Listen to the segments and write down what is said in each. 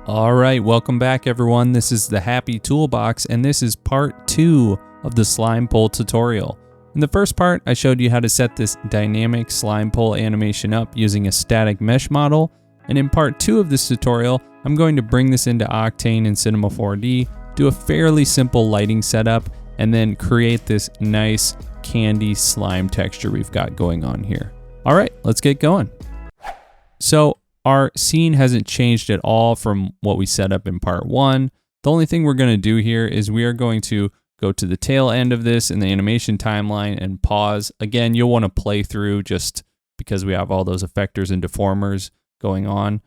All right, welcome back everyone. This is the Happy Toolbox, and this is part 2 of the slime pole tutorial. In the first part, I showed you how to set this dynamic slime pole animation up using a static mesh model. And in part 2 of this tutorial, I'm going to bring this into Octane and Cinema 4D, do a fairly simple lighting setup, and then create this nice candy slime texture we've got going on here. All right, let's get going. So our scene hasn't changed at all from what we set up in part 1. The only thing we're going to do here is we are going to go to the tail end of this in the animation timeline and pause. Again, you'll want to play through just because we have all those effectors and deformers going on.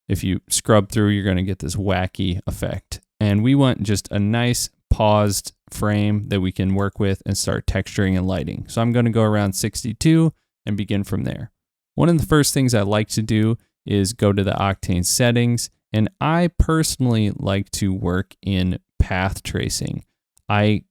If you scrub through, you're going to get this wacky effect. And we want just a nice paused frame that we can work with and start texturing and lighting. So I'm going to go around 62 and begin from there. One of the first things I like to do is go to the Octane settings, and I personally like to work in path tracing. I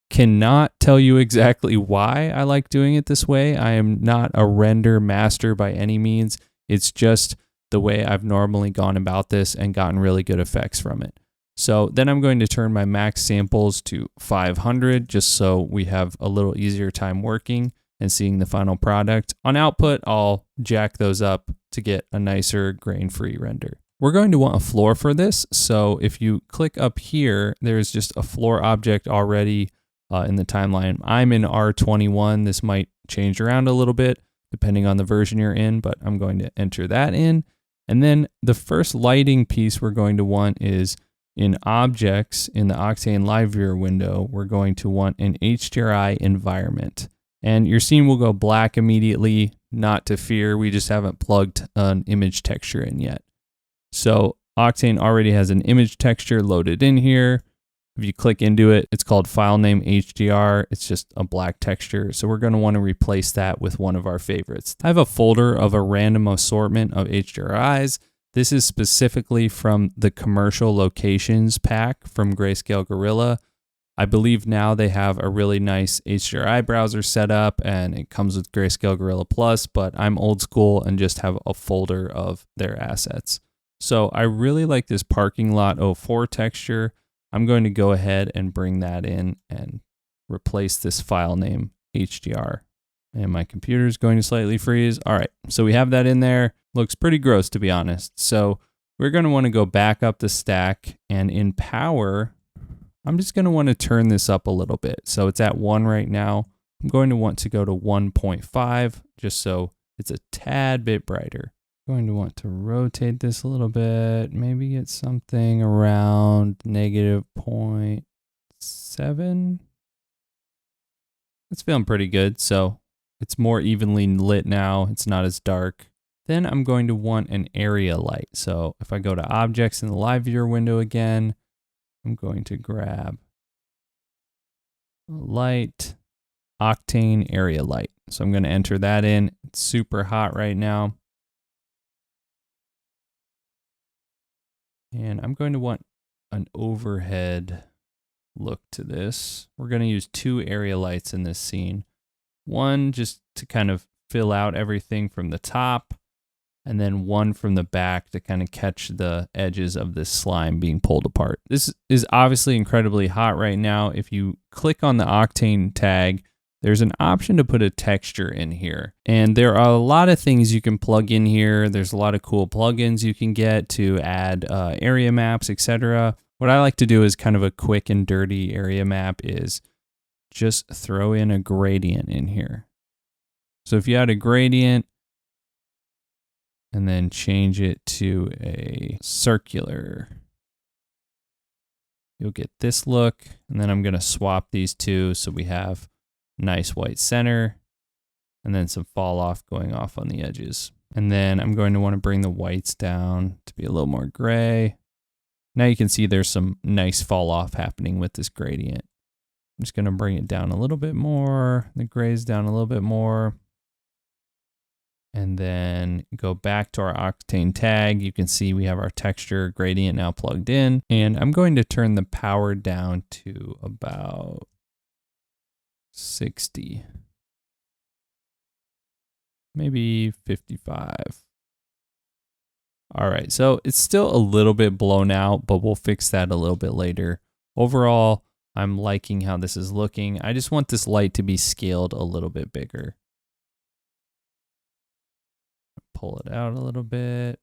cannot tell you exactly why I like doing it this way. I am not a render master by any means. It's just the way I've normally gone about this and gotten really good effects from it. So then I'm going to turn my max samples to 500 just so we have a little easier time working and seeing the final product. On output, I'll jack those up to get a nicer grain-free render. We're going to want a floor for this, so if you click up here, there's just a floor object already in the timeline. I'm in R21. This might change around a little bit depending on the version you're in, but I'm going to enter that in. And then the first lighting piece we're going to want is in objects in the Octane Live Viewer window, we're going to want an HDRI environment. And your scene will go black immediately, not to fear, we just haven't plugged an image texture in yet. So Octane already has an image texture loaded in here. If you click into it, it's called file name HDR. It's just a black texture. So we're going to want to replace that with one of our favorites. I have a folder of a random assortment of HDRIs. This is specifically from the commercial locations pack from Grayscale Gorilla. I believe now they have a really nice HDRI browser set up and it comes with Grayscale Gorilla Plus, but I'm old school and just have a folder of their assets. So I really like this parking lot 04 texture. I'm going to go ahead and bring that in and replace this file name HDR. And my computer is going to slightly freeze. All right, so we have that in there. Looks pretty gross, to be honest. So we're going to want to go back up the stack, and in power, I'm just going to want to turn this up a little bit. So it's at 1 right now. I'm going to want to go to 1.5 just so it's a tad bit brighter. I'm going to want to rotate this a little bit, maybe get something around -0.7. It's feeling pretty good. So it's more evenly lit now. It's not as dark. Then I'm going to want an area light. So if I go to objects in the live viewer window again, I'm going to grab a light, Octane area light. So I'm going to enter that in. It's super hot right now. And I'm going to want an overhead look to this. We're going to use 2 area lights in this scene. One just to kind of fill out everything from the top, and then one from the back to kind of catch the edges of this slime being pulled apart. This is obviously incredibly hot right now. If you click on the Octane tag, there's an option to put a texture in here. And there are a lot of things you can plug in here. There's a lot of cool plugins you can get to add area maps, etc. What I like to do is kind of a quick and dirty area map is just throw in a gradient in here. So if you add a gradient, and then change it to a circular, you'll get this look. And then I'm going to swap these two so we have nice white center and then some fall off going off on the edges. And then I'm going to want to bring the whites down to be a little more gray. Now you can see there's some nice fall off happening with this gradient. I'm just going to bring it down a little bit more, the grays down a little bit more. And then go back to our Octane tag. You can see we have our texture gradient now plugged in. And I'm going to turn the power down to about 60. Maybe 55. All right, so it's still a little bit blown out, but we'll fix that a little bit later. Overall, I'm liking how this is looking. I just want this light to be scaled a little bit bigger. Pull it out a little bit.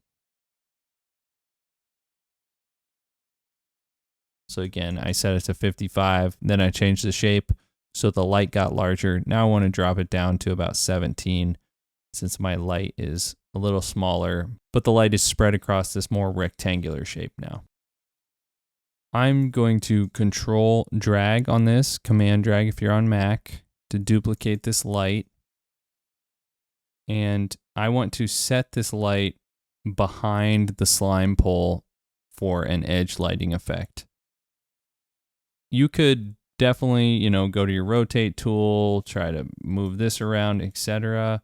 So again, I set it to 55, then I changed the shape so the light got larger. Now I want to drop it down to about 17 since my light is a little smaller, but the light is spread across this more rectangular shape now. I'm going to control drag on this, command drag if you're on Mac, to duplicate this light. And I want to set this light behind the slime pole for an edge lighting effect. You could definitely, go to your rotate tool, try to move this around, etc.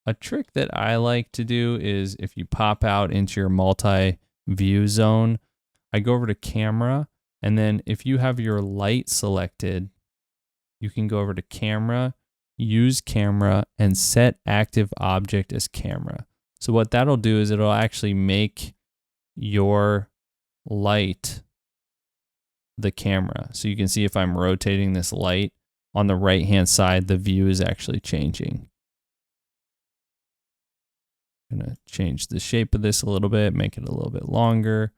A trick that I like to do is if you pop out into your multi-view zone, I go over to camera, and then if you have your light selected, you can go over to camera, use camera, and set active object as camera. So what that'll do is it'll actually make your light the camera. So you can see if I'm rotating this light on the right hand side, the view is actually changing. I'm gonna change the shape of this a little bit, make it a little bit longer.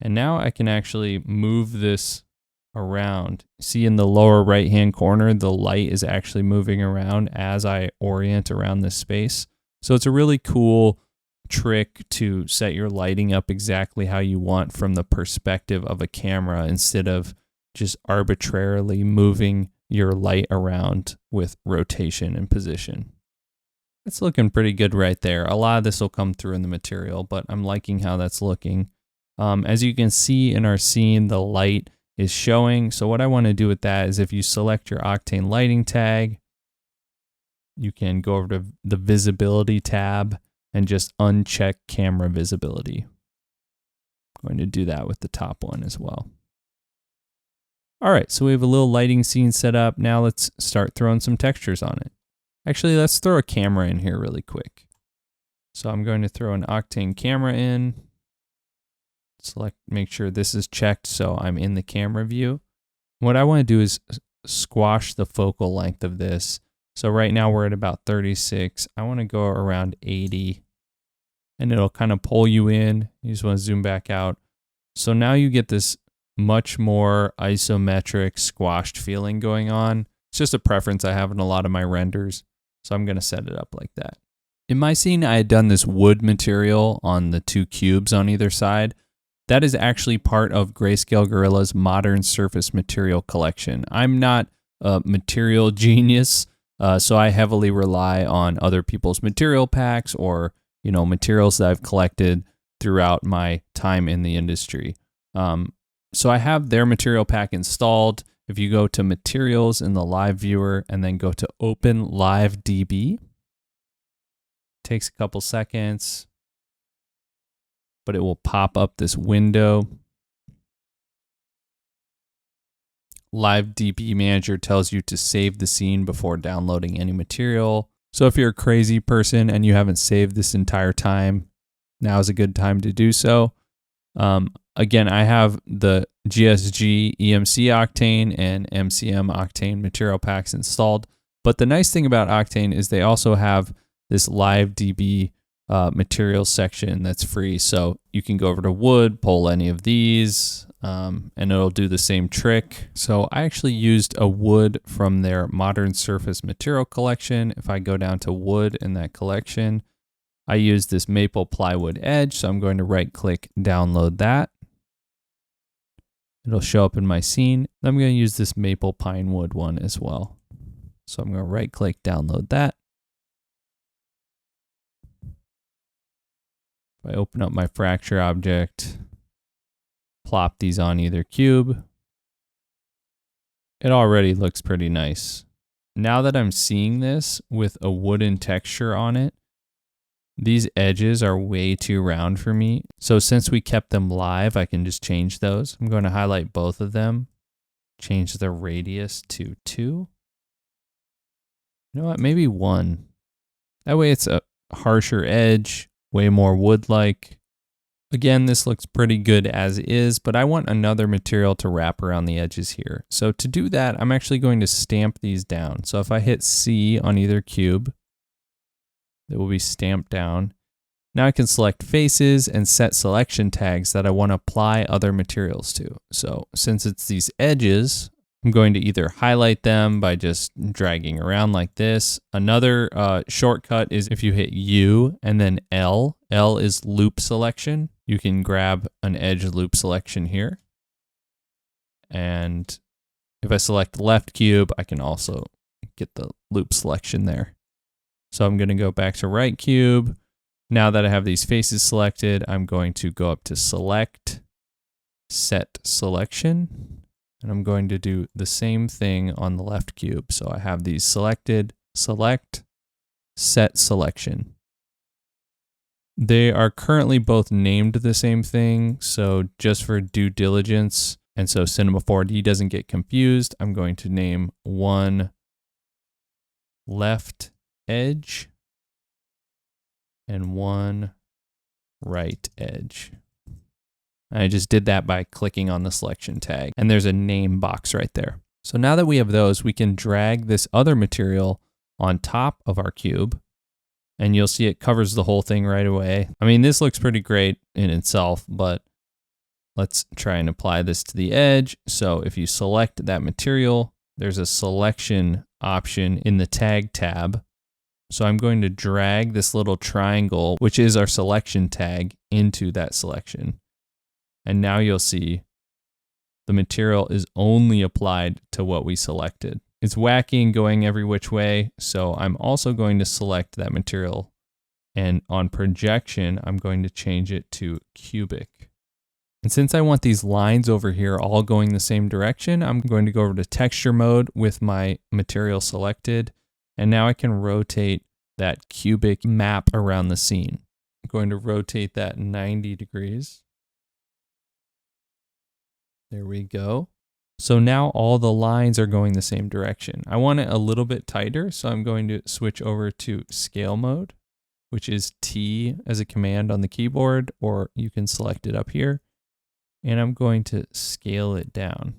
And now I can actually move this around. See in the lower right hand corner, the light is actually moving around as I orient around this space. So it's a really cool trick to set your lighting up exactly how you want from the perspective of a camera instead of just arbitrarily moving your light around with rotation and position. It's looking pretty good right there. A lot of this will come through in the material, but I'm liking how that's looking. As you can see in our scene, the light is showing. So what I want to do with that is if you select your Octane lighting tag, you can go over to the visibility tab and just uncheck camera visibility. I'm going to do that with the top one as well. All right, so we have a little lighting scene set up. Now let's start throwing some textures on it. Actually, let's throw a camera in here really quick. So I'm going to throw an Octane camera in. Select, make sure this is checked so I'm in the camera view. What I want to do is squash the focal length of this. So right now we're at about 36. I want to go around 80 and it'll kind of pull you in. You just want to zoom back out. So now you get this much more isometric squashed feeling going on. It's just a preference I have in a lot of my renders. So I'm going to set it up like that. In my scene, I had done this wood material on the two cubes on either side. That is actually part of Grayscale Gorilla's Modern Surface Material Collection. I'm not a material genius, so I heavily rely on other people's material packs or materials that I've collected throughout my time in the industry. So I have their material pack installed. If you go to Materials in the live viewer and then go to Open Live DB, takes a couple seconds, but it will pop up this window. Live DB Manager tells you to save the scene before downloading any material. So if you're a crazy person and you haven't saved this entire time, now is a good time to do so. Again, I have the GSG EMC Octane and MCM Octane material packs installed. But the nice thing about Octane is they also have this live DB materials section that's free. So you can go over to wood, pull any of these, and it'll do the same trick. So I actually used a wood from their Modern Surface Material Collection. If I go down to wood in that collection, I use this maple plywood edge. So I'm going to right click, download that. It'll show up in my scene. I'm going to use this maple pine wood one as well. So I'm going to right click, download that. If I open up my fracture object, plop these on either cube, it already looks pretty nice. Now that I'm seeing this with a wooden texture on it, these edges are way too round for me. So since we kept them live, I can just change those. I'm going to highlight both of them, change the radius to 2. You know what, maybe 1. That way it's a harsher edge, way more wood-like. Again, this looks pretty good as is, but I want another material to wrap around the edges here. So to do that, I'm actually going to stamp these down. So if I hit C on either cube, they will be stamped down. Now I can select faces and set selection tags that I want to apply other materials to. So since it's these edges, I'm going to either highlight them by just dragging around like this. Another shortcut is if you hit U and then L. L is loop selection. You can grab an edge loop selection here. And if I select left cube, I can also get the loop selection there. So I'm going to go back to right cube. Now that I have these faces selected, I'm going to go up to select, set selection, and I'm going to do the same thing on the left cube. So I have these selected, select, set selection. They are currently both named the same thing, so just for due diligence, and so Cinema 4D doesn't get confused, I'm going to name one left edge and one right edge. I just did that by clicking on the selection tag, and there's a name box right there. So now that we have those, we can drag this other material on top of our cube, and you'll see it covers the whole thing right away. I mean, this looks pretty great in itself, but let's try and apply this to the edge. So if you select that material, there's a selection option in the tag tab. So I'm going to drag this little triangle, which is our selection tag, into that selection. And now you'll see the material is only applied to what we selected. It's wacky and going every which way, so I'm also going to select that material. And on projection, I'm going to change it to cubic. And since I want these lines over here all going the same direction, I'm going to go over to texture mode with my material selected. And now I can rotate that cubic map around the scene. I'm going to rotate that 90 degrees. There we go. So now all the lines are going the same direction. I want it a little bit tighter, so I'm going to switch over to scale mode, which is T as a command on the keyboard, or you can select it up here. And I'm going to scale it down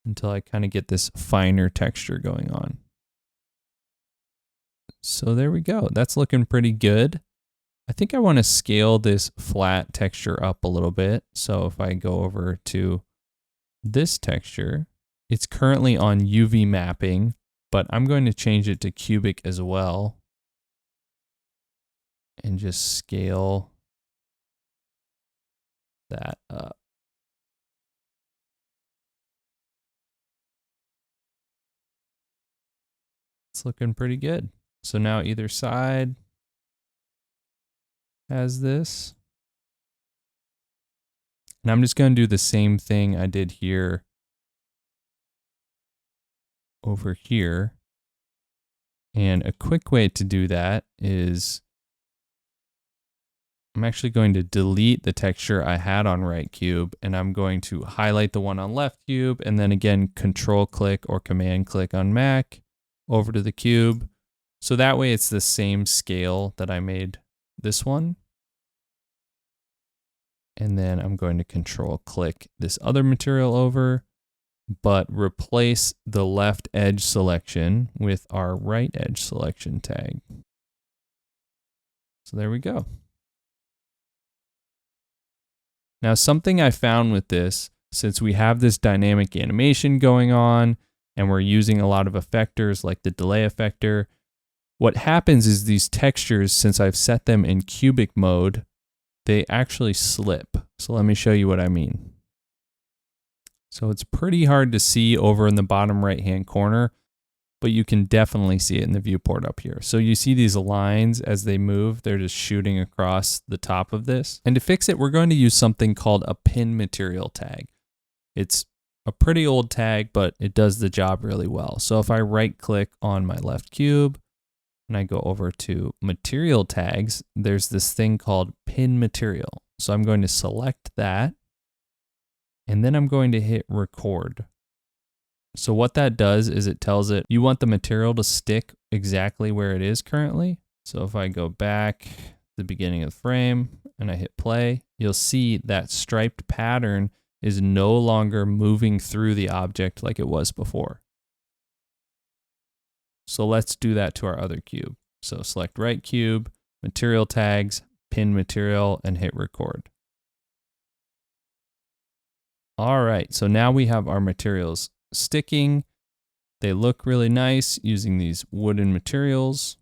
until I kind of get this finer texture going on. So there we go. That's looking pretty good. I think I want to scale this flat texture up a little bit. So if I go over to this texture, it's currently on UV mapping, but I'm going to change it to cubic as well. And just scale that up. It's looking pretty good. So now either side has this. And I'm just going to do the same thing I did here over here. And a quick way to do that is I'm actually going to delete the texture I had on right cube, and I'm going to highlight the one on left cube, and then again, control click or command click on Mac over to the cube. So that way it's the same scale that I made this one. And then I'm going to control click this other material over, but replace the left edge selection with our right edge selection tag. So there we go. Now, something I found with this, since we have this dynamic animation going on and we're using a lot of effectors like the delay effector, what happens is these textures, since I've set them in cubic mode, they actually slip. So let me show you what I mean. So it's pretty hard to see over in the bottom right-hand corner, but you can definitely see it in the viewport up here. So you see these lines as they move, they're just shooting across the top of this. And to fix it, we're going to use something called a pin material tag. It's a pretty old tag, but it does the job really well. So if I right click on my left cube and I go over to material tags, there's this thing called pin material. So I'm going to select that, and then I'm going to hit record. So what that does is it tells it you want the material to stick exactly where it is currently. So if I go back the beginning of the frame and I hit play, you'll see that striped pattern is no longer moving through the object like it was before. So let's do that to our other cube. So select right cube, material tags, pin material, and hit record. All right, so now we have our materials sticking. They look really nice using these wooden materials.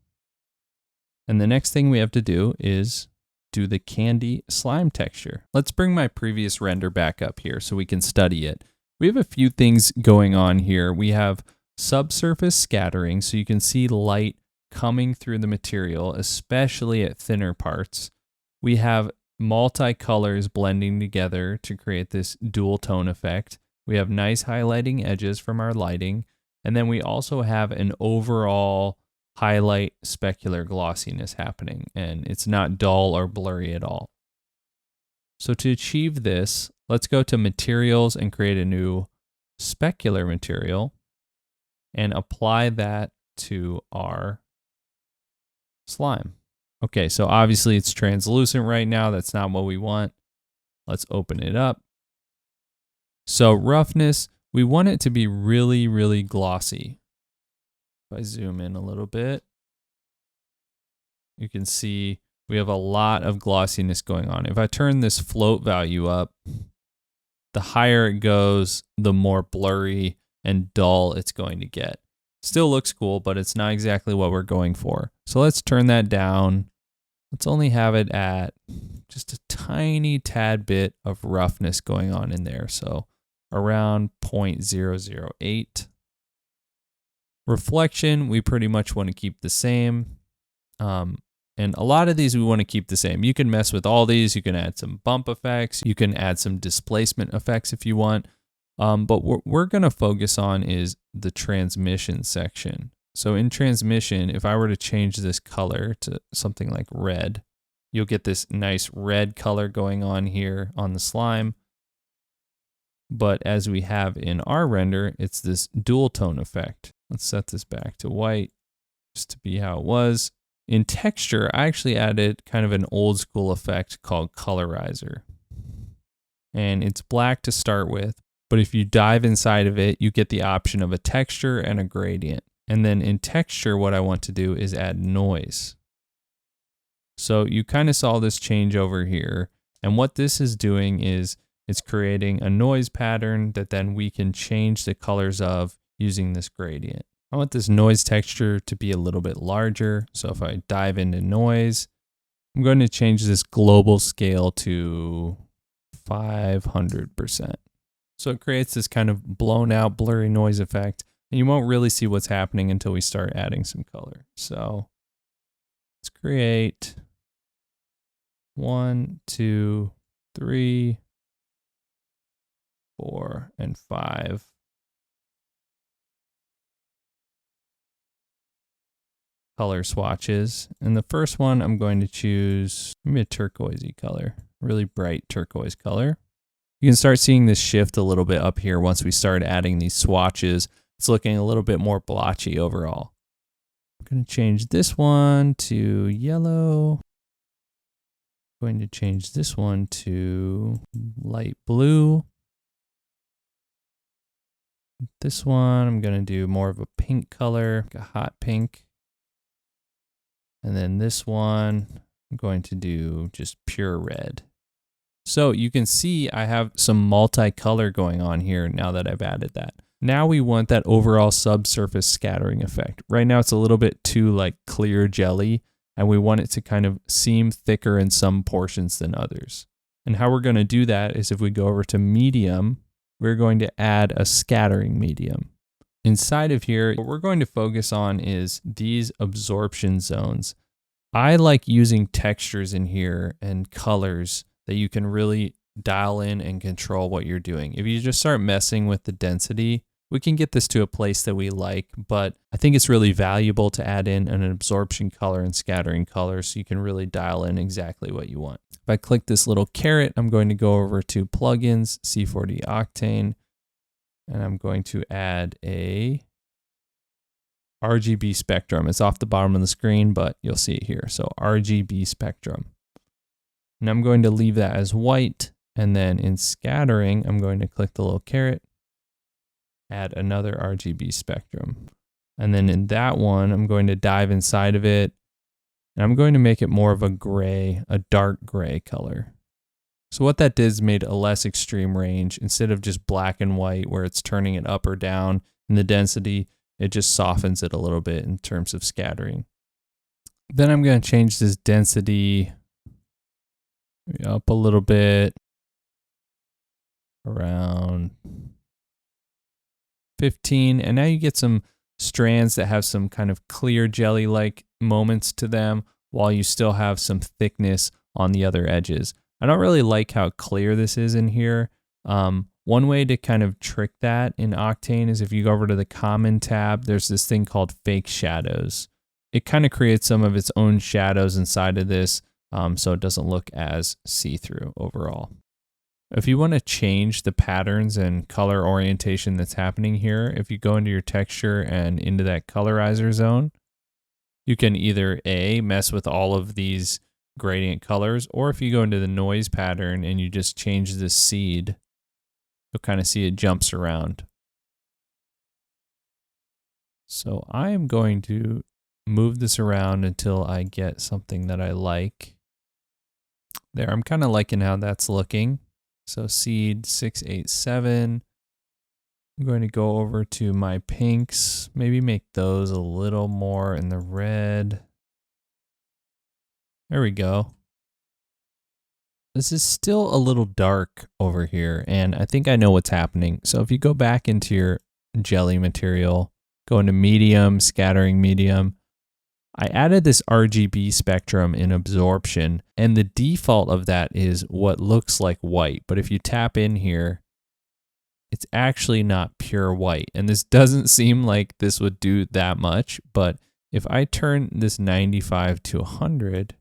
And the next thing we have to do is do the candy slime texture. Let's bring my previous render back up here so we can study it. We have a few things going on here. We have subsurface scattering, so you can see light coming through the material, especially at thinner parts. We have multicolors blending together to create this dual tone effect. We have nice highlighting edges from our lighting. And then we also have an overall highlight specular glossiness happening, and it's not dull or blurry at all. So to achieve this, let's go to materials and create a new specular material and apply that to our slime. Okay, so obviously it's translucent right now. That's not what we want. Let's open it up. So roughness, we want it to be really, really glossy. If I zoom in a little bit, you can see we have a lot of glossiness going on. If I turn this float value up, the higher it goes, the more blurry and dull it's going to get. Still looks cool, but it's not exactly what we're going for. So let's turn that down. Let's only have it at just a tiny tad bit of roughness going on in there. So around 0.008. Reflection, we pretty much want to keep the same. And a lot of these we want to keep the same. You can mess with all these. You can add some bump effects. You can add some displacement effects if you want. But what we're going to focus on is the transmission section. So in transmission, if I were to change this color to something like red, you'll get this nice red color going on here on the slime. But as we have in our render, it's this dual tone effect. Let's set this back to white just to be how it was. In texture, I actually added kind of an old school effect called colorizer. And it's black to start with, but if you dive inside of it, you get the option of a texture and a gradient. And then in texture, what I want to do is add noise. So you kind of saw this change over here. And what this is doing is it's creating a noise pattern that then we can change the colors of using this gradient. I want this noise texture to be a little bit larger. So if I dive into noise, I'm going to change this global scale to 500%. So it creates this kind of blown out blurry noise effect, and you won't really see what's happening until we start adding some color. So let's create 1, 2, 3, 4, and 5. Color swatches. And the first one, I'm going to choose maybe a turquoisey color, really bright turquoise color. You can start seeing this shift a little bit up here once we start adding these swatches. It's looking a little bit more blotchy overall. I'm going to change this one to yellow. I'm going to change this one to light blue. This one, I'm going to do more of a pink color, like a hot pink. And then this one, I'm going to do just pure red. So you can see I have some multicolor going on here now that I've added that. Now we want that overall subsurface scattering effect. Right now it's a little bit too like clear jelly, and we want it to kind of seem thicker in some portions than others. And how we're going to do that is if we go over to medium, we're going to add a scattering medium. Inside of here, what we're going to focus on is these absorption zones. I like using textures in here and colors that you can really dial in and control what you're doing. If you just start messing with the density, we can get this to a place that we like, but I think it's really valuable to add in an absorption color and scattering color so you can really dial in exactly what you want. If I click this little caret, I'm going to go over to plugins, C4D Octane, and I'm going to add a Rgb Spectrum. It's off the bottom of the screen, but you'll see it here. So Rgb Spectrum. And I'm going to leave that as white. And then in scattering, I'm going to click the little caret, add another Rgb Spectrum. And then in that one, I'm going to dive inside of it. And I'm going to make it more of a gray, a dark gray color. So what that did is made a less extreme range. Instead of just black and white where it's turning it up or down in the density, it just softens it a little bit in terms of scattering. Then I'm going to change this density up a little bit, around 15. And now you get some strands that have some kind of clear jelly-like moments to them while you still have some thickness on the other edges. I don't really like how clear this is in here. One way to kind of trick that in Octane is if you go over to the Common tab, there's this thing called Fake Shadows. It kind of creates some of its own shadows inside of this, so it doesn't look as see-through overall. If you want to change the patterns and color orientation that's happening here, if you go into your texture and into that colorizer zone, you can either A, mess with all of these gradient colors, or if you go into the noise pattern and you just change the seed, you'll kind of see it jumps around. So I am going to move this around until I get something that I like. There, I'm kind of liking how that's looking. So seed 687. I'm going to go over to my pinks, maybe make those a little more in the red. There we go. This is still a little dark over here, and I think I know what's happening. So if you go back into your jelly material, go into medium, scattering medium, I added this Rgb spectrum in absorption, and the default of that is what looks like white. But if you tap in here, it's actually not pure white. And this doesn't seem like this would do that much, but if I turn this 95 to 100,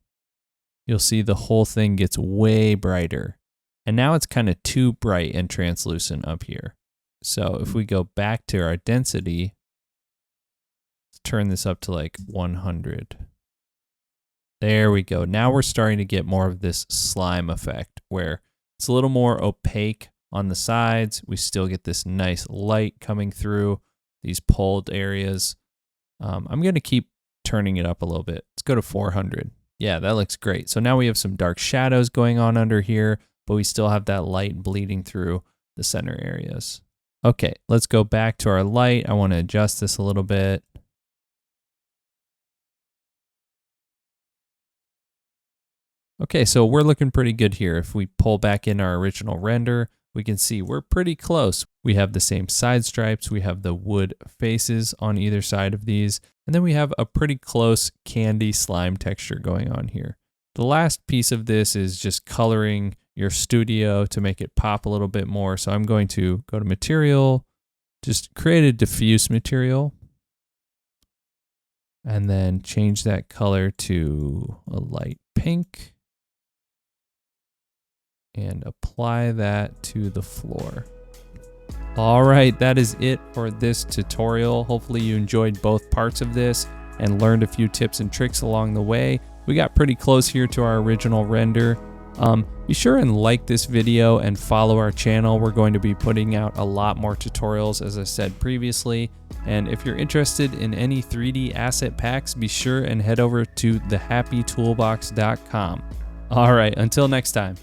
you'll see the whole thing gets way brighter. And now it's kind of too bright and translucent up here. So if we go back to our density, turn this up to like 100. There we go. Now we're starting to get more of this slime effect where it's a little more opaque on the sides. We still get this nice light coming through these pulled areas. I'm going to keep turning it up a little bit. Let's go to 400. Yeah, that looks great. So now we have some dark shadows going on under here, but we still have that light bleeding through the center areas. Okay, let's go back to our light. I want to adjust this a little bit. Okay, so we're looking pretty good here. If we pull back in our original render, we can see we're pretty close. We have the same side stripes. We have the wood faces on either side of these. And then we have a pretty close candy slime texture going on here. The last piece of this is just coloring your studio to make it pop a little bit more. So I'm going to go to material, just create a diffuse material, and then change that color to a light pink. And apply that to the floor. All right, that is it for this tutorial. Hopefully you enjoyed both parts of this and learned a few tips and tricks along the way. We got pretty close here to our original render. Be sure and like this video and follow our channel. We're going to be putting out a lot more tutorials, as I said previously. And if you're interested in any 3D asset packs, be sure and head over to thehappytoolbox.com. All right, until next time.